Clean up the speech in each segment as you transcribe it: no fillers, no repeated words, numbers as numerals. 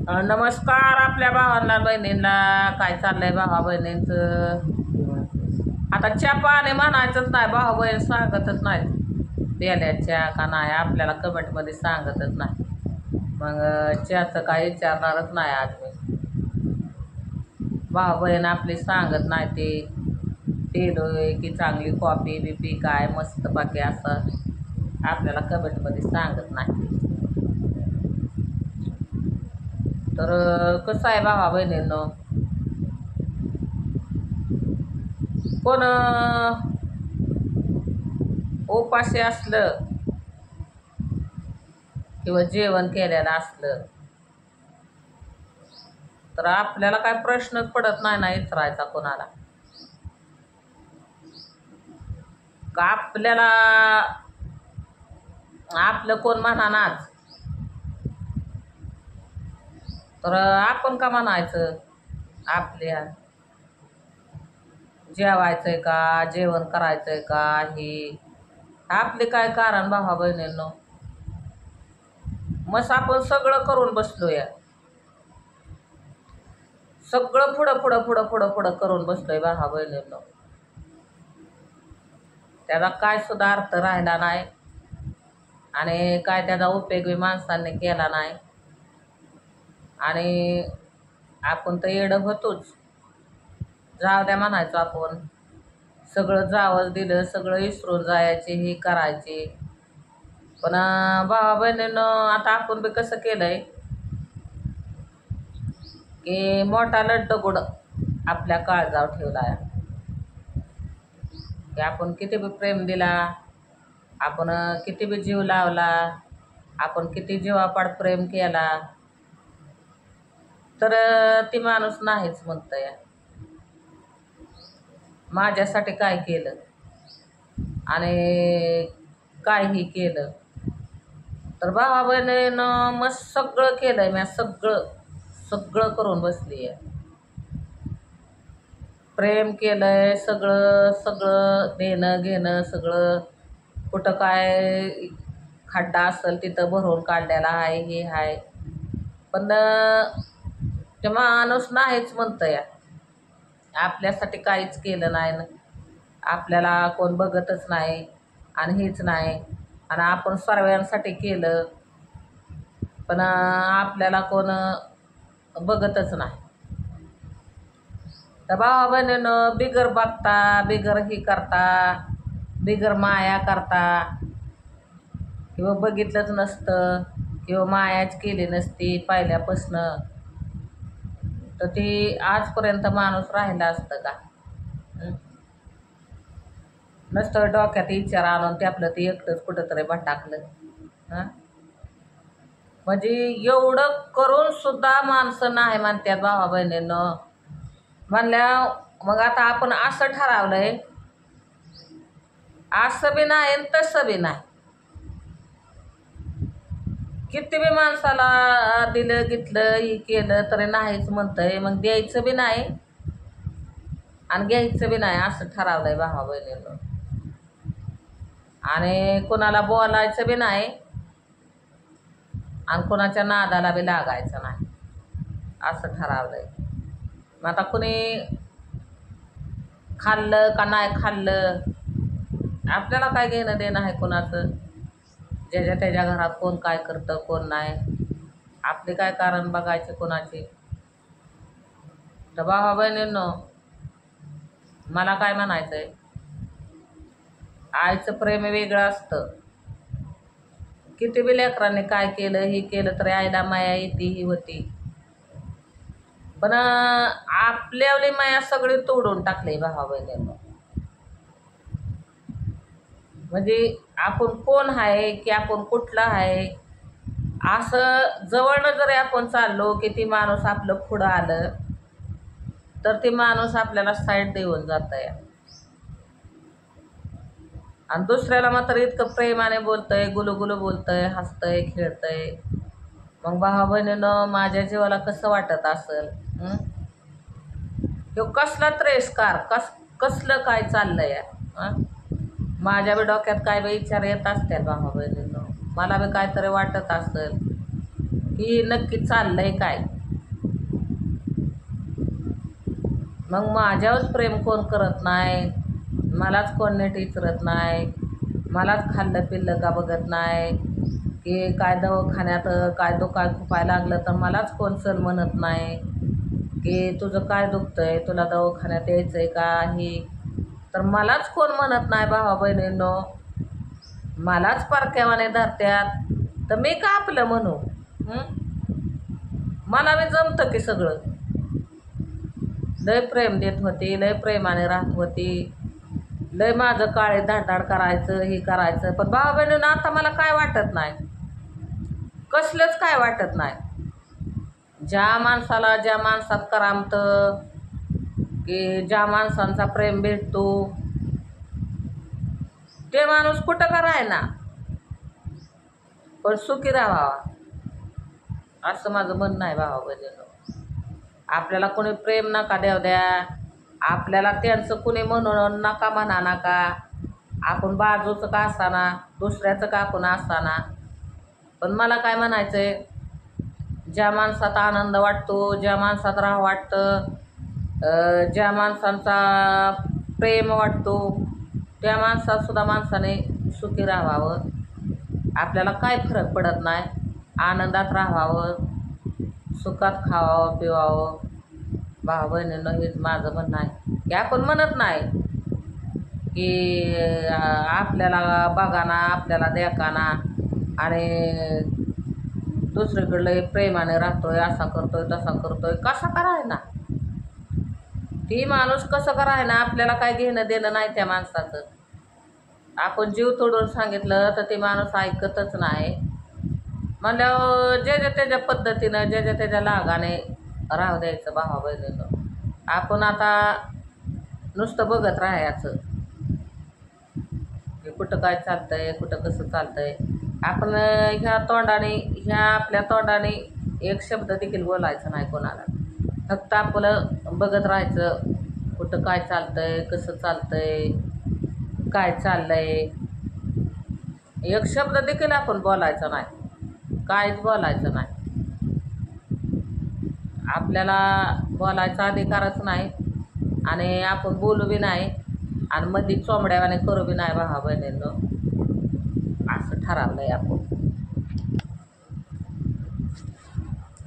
नमस्कार आपल्या भावांना बहिणींना. काय चाललंय भावा बहिणींचं? आता चहा पाणी म्हणायचंच नाही, भाऊ बहीण सांगतच नाही प्याल्याच्या का नाही, आपल्याला कमेंटमध्ये सांगतच नाही. मग चहाचं काय विचारणारच नाही आज मी. भाऊ बहीण आपली सांगत नाही ते पेलोय की चांगली कॉफी बिपी काय मस्त बाकी असं आपल्याला कमेंटमध्ये सांगत नाही. तर कसं आहे भावा बहिणींनो, कोण उपाशी असलं किंवा जेवण केलेलं असलं तर आपल्याला काय प्रश्नच पडत नाही ना विचारायचा कोणाला. का आपल्याला आपलं कोण म्हणानाच तर आपण का म्हणायचं आपल्या जेवायचंय का जेवण करायचंय का, हे आपले काय कारण भावा बहिणींनो. मस्त आपण सगळं करून बसलोय, सगळं पुढं पुढं पुढं पुढं पुढं करून बसलोय भावा बहिणींनो. त्याचा काय सुद्धा अर्थ राहिला नाही आणि काय त्याचा उपयोग माणसांनी केला नाही. आणि आपण तर येडं होतोच, जाऊ द्या म्हणायचो आपण. सगळं जावं दिलं, सगळं विसरून जायचे, हे करायचे. पण भावा बहिणीनं आता आपण बी कसं केलंय की मोठा लड्डगुड आपल्या काळजावर ठेवलाय. की आपण किती बी प्रेम दिला, आपण किती बी जीव लावला, आपण किती जीवापाड प्रेम केला तर ती माणूस नाहीच म्हणतंय. माझ्यासाठी काय केलं आणि काहीही केलं तर भावा बहिणीनं मग सगळं केलंय मी, सगळं सगळं करून बसली आहे. प्रेम केलंय, सगळं सगळं देणं घेणं सगळं. कुठं काय खड्डा असेल तिथं भरून काढलेला आहे, हे आहे. पण ते माणूस नाहीच म्हणतंय, आपल्यासाठी काहीच केलं नाही ना. आपल्याला कोण बघतच नाही आणि हेच नाही. आणि आपण सर्वांसाठी केलं पण आपल्याला कोण बघतच नाही. तर भावा बहिणीनं बिगर बघता, बिगर ही करता, बिगर माया करता, किंवा बघितलंच नसतं किंवा मायाच केली नसती पहिल्यापासनं तर ती आजपर्यंत माणूस राहिला असतं का? नसतं डोक्यात विचार आणून ते आपलं ते एकटंच कुठंतरी भटाकलं. म्हणजे एवढं करून सुद्धा माणसं नाही म्हणतात भावा बहिणीनं. म्हणल्या मग आता आपण असं ठरवलंय, असं बी नाही आणि तसं बी नाही. किती बी माणसाला दिलं घेतलं हे केलं तरी नाहीच म्हणतंय. मग द्यायचं बी नाही आणि घ्यायचं बी नाही असं ठरवलंय भावा बहिणीनं. आणि कोणाला बोलायचं बी नाही आणि कोणाच्या नादाला बी लागायचं नाही असं ठरवलंय. मग आता कुणी खाल्लं का नाही खाल्लं आपल्याला काय घेणं देणं आहे कोणाचं. ज्याच्या त्याच्या घरात कोण काय करतं कोण नाही, आपले काय कारण बघायचे कोणाचे. तर भावा बहिणींनो मला काय म्हणायचंय, आईचं प्रेम वेगळं असतं. किती बी लेकरांनी काय केलं हे केलं तरी आईला माया येते ही होती. पण आपल्यावली माया सगळी तोडून टाकली भावा बहिणींनो. म्हणजे आपण कोण आहे की आपण कुठला आहे असं जवळनं जरी आपण चाललो की ती माणूस आपलं पुढं आलं तर ती माणूस आपल्याला साईड देऊन जातंय. आणि दुसऱ्याला मात्र इतकं प्रेमाने बोलतंय, गुलुगुलू बोलतंय, हसतंय, खेळतंय. मग भावा बहिणीनं माझ्या जीवाला कसं वाटत असेल. तो कसला त्रेस्कार कसलं काय चाललंय. माझ्या बी डोक्यात काय बी विचार येत असतील भावा बहिणीनं. मला बी काहीतरी वाटत असेल की नक्की चाललंय काय. मग माझ्यावरच प्रेम कोण करत नाही, मलाच कोण नीट विचारत नाही, मलाच खाल्लं पिल्लं का बघत नाही, की काय दवाखान्यात काय दुखाय खुपायला लागलं तर मलाच कोण चल म्हणत नाही, की तुझं काय दुखतंय, तुला दवाखान्यात यायचंय का ही, तर मलाच कोण म्हणत नाही भावा बहिणींनो, मलाच परक्यावाने धरत्यात, तर मी का आपलं म्हणू? मला बी जमतं की सगळं. लय प्रेम देत होती, लय प्रेमाने राहत होती, लय माझं काळे धाडधाड करायचं हे करायचं, पण भावा बहिणीनं आता मला काय वाटत नाही, कसलंच काय वाटत नाही. ज्या माणसाला ज्या माणसात करामतं, की ज्या माणसांचा प्रेम भेटतो ते माणूस कुठं का राहिना पण सुखी राहावा, असं माझं म्हणणं आहे भावा बहिणींनो. आपल्याला कोणी प्रेम नका देऊ द्या, आपल्याला त्यांचं कुणी म्हणून नका म्हणा नका, आपण बाजूचं का असाना, दुसऱ्याचं का आपण असाना, पण मला काय म्हणायचं आहे, ज्या माणसात आनंद वाटतो, ज्या माणसात राह वाटतं, ज्या माणसांचा प्रेम वाटतो त्या माणसात सुद्धा माणसाने सुखी राहावं. आपल्याला काय फरक पडत नाही, आनंदात राहावं, सुखात खावावं पिवावं. भावा बहिणींनो हेच माझं म्हणणं आहे, की आपण म्हणत नाही की आपल्याला बघाना आपल्याला देखाना आणि दुसरीकडलं प्रेमाने राहतोय, असा करतोय तसा करतोय, कसा कराय ना ती माणूस कसं कराय ना, आपल्याला काय घेणं देणं नाही त्या माणसाचं. आपण जीव तोडून सांगितलं तर ते माणूस ऐकतच नाही. म्हणल्यावर ज्याच्या त्याच्या पद्धतीनं ज्याच्या त्याच्या लागाने राहू द्यायचं भावा बहिणीनं. आपण आता नुसतं बघत राहायचं की कुठं काय चालतंय, कुठं कसं चालतंय. आपण ह्या तोंडाने ह्या आपल्या तोंडाने एक शब्द देखील बोलायचं नाही कोणाला, फक्त आपलं बघत राहायचं कुठं काय चालतंय, कसं चालतंय, काय चाललंय. एक शब्द देखील आपण बोलायचं नाही, काहीच बोलायचं नाही. आपल्याला बोलायचा अधिकारच नाही आणि आपण बोलू बी नाही आणि मध्ये चोंबड्यावाने करू बी नाही भावा बहिणींनो, असं ठरवलंय आपण.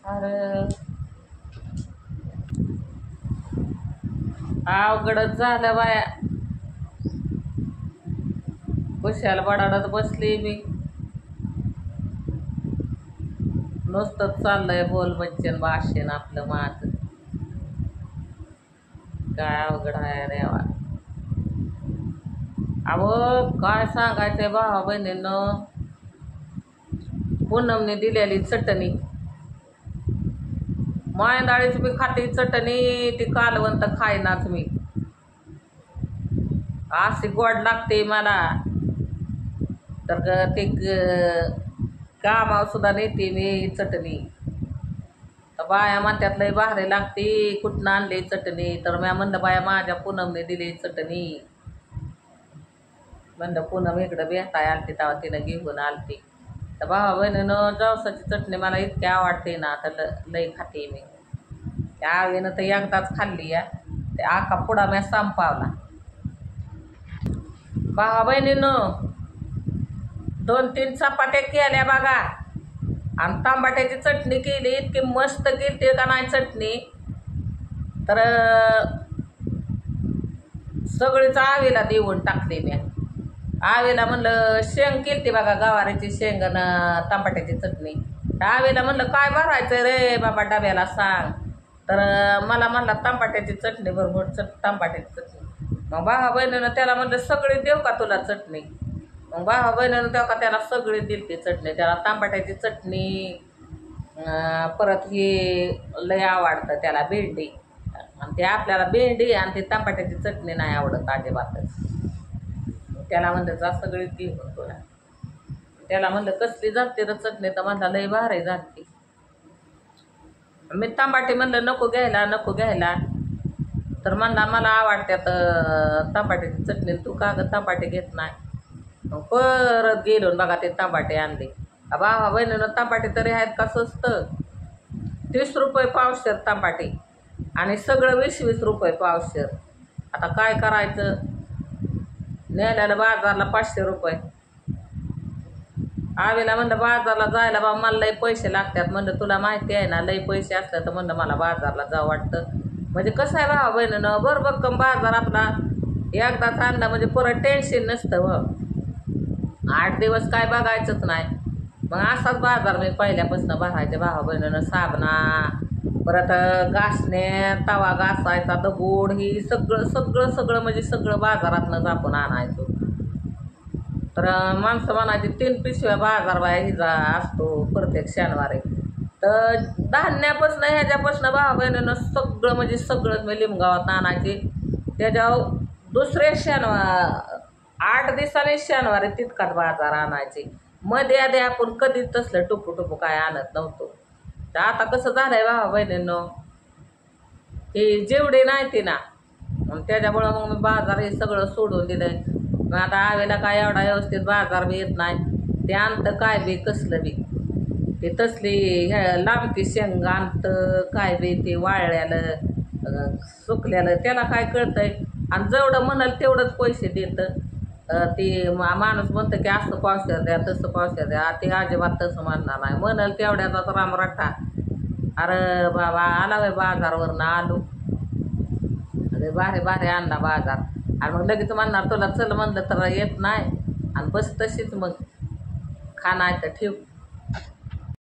अरे अवघडच झालं बाया, कुशाला बडाडत बसली मी, नुसतंच चाललंय बोल बच्चन भाषण आपलं माझं. काय अवघड आहे देवा. अहो काय सांगायचंय भावा बहिणींनो, पूनमने दिलेली चटणी, मायंदाळीची बी खाती चटणी, ती कालवंत खायनाच मी, अशी गोड लागते मला तर ते कामावर सुद्धा नेते मी चटणी. तर बाया म्हणतात लय भारी लागते, कुठनं आणली चटणी, तर मी म्हणलं बाया माझ्या पूनमने दिली चटणी. म्हणलं पूनम इकडं भेटाय आलती तेव्हा तिनं घेऊन आलती. तर भावा बहिणीनं जवसाची चटणी मला इतकी आवडते ना, तर लई खाते मी. त्या आवीनं तर एकदाच खाल्ली या, ते आका पुडा मी संपावला. भावा बहिणीनं 2-3 चपात्या केल्या बघा आणि तांबाट्याची चटणी केली, इतकी मस्त केली का नाही चटणी, तर सगळीच आवीला देऊन टाकली मी. आवीला म्हणलं शेंग केली बघा, गवारीची शेंग न तांबाट्याची चटणी. आवीला म्हणलं काय भरायचं रे बाबा डब्याला सांग, तर मला म्हणला तांबाट्याची चटणी बरोबर तांबाट्याची चटणी. मग भावा बहिणीनं त्याला म्हणलं सगळी देऊ का तुला चटणी, मग भावा बहिणीनं तेव्हा का त्याला सगळी दिली ती चटणी. त्याला तांबाट्याची चटणी, परत ही लय आवडतं त्याला भेंडी, आणि ते आपल्याला भेंडी आणि ती तांबाट्याची चटणी नाही आवडत अजिबातच. त्याला म्हणलं जा सगळी घेऊन तुला. त्याला म्हणलं कसली जाते तर चटणी, तर म्हणला लय भारी जाते. मी तांबाटे म्हणलं नको घ्यायला, तर म्हणला मला आवडत्यात तांबाट्याची चटणी, तू का ग तांबाटे घेत नाही. मग परत गेलो बघा ते तांबाटे आणले. भावा बहिणीनं तांबाटे तरी आहेत का स्वस्त, 30 रुपये पावशेर तांबाटे आणि सगळं 20-20 रुपये पावशेर. आता काय करायचं? नेल्याला बाजारला 500 रुपये. आवीला म्हणलं बाजारला जायला बा मला लई पैसे लागतात. म्हणलं तुला माहिती आहे ना, लई पैसे असतात तर म्हणलं मला बाजारला जावं वाटतं. म्हणजे कसं आहे भावा बहिणीनं, बरोबर कम बाजार आपला एकदाच आणला म्हणजे परत टेन्शन नसतं व 8 दिवस काय बघायचंच नाही. मग असाच बाजार मी पहिल्यापासून भरायचे भावा बहिणीनं. साबणा, परत घासणे, तवा घासायचा, दगड, ही सगळं सगळं सगळं म्हणजे सगळं बाजारातनंच आपण आणायचो. तर माणसं म्हणायची 3 पिशव्या बाजार बाया हिजा असतो प्रत्येक शनिवारी. तर धान्यापासून ह्याच्यापासून भावा बहिणीनं सगळं म्हणजे सगळंच मी लिमगावात आणायचे. त्याच्यावर दुसरे शनिवार 8 दिवसांनी शनिवारी तितकाच बाजार आणायचे. मध्ये आधी आपण कधीच तसलं टुपू काय आणत नव्हतो. तर आता कसं झालंय भावा बहिणींनो, हे जेवढे नाही ते ना, मग त्याच्यामुळं मग मी बाजार हे सगळं सोडून दिलंय. मग आता आवेला काय एवढा व्यवस्थित बाजार बी येत नाही. ते आणतं काय बी कसलं बी, ते तसली लांबकी शेंग आणतं काय बी, ते वाळल्यालं सुकल्यालं त्याला काय कळतंय. आणि जेवढं म्हणाल तेवढंच पैसे देतं. ते माणूस म्हणतं की असं पावशेर द्या, तसं पावशेर द्या. ते अजिबात तसं म्हणणार नाही. म्हणाल तेवढ्याचाच रामराट्टा. अरे बाबा आला बाय बाजारवरनं आलो, अरे भारी भारी आणला बाजार. आणि मग लगेच म्हणणार तुला चल म्हणलं तर येत नाही. आणि बस तशीच मग खा नाही तर ठेव.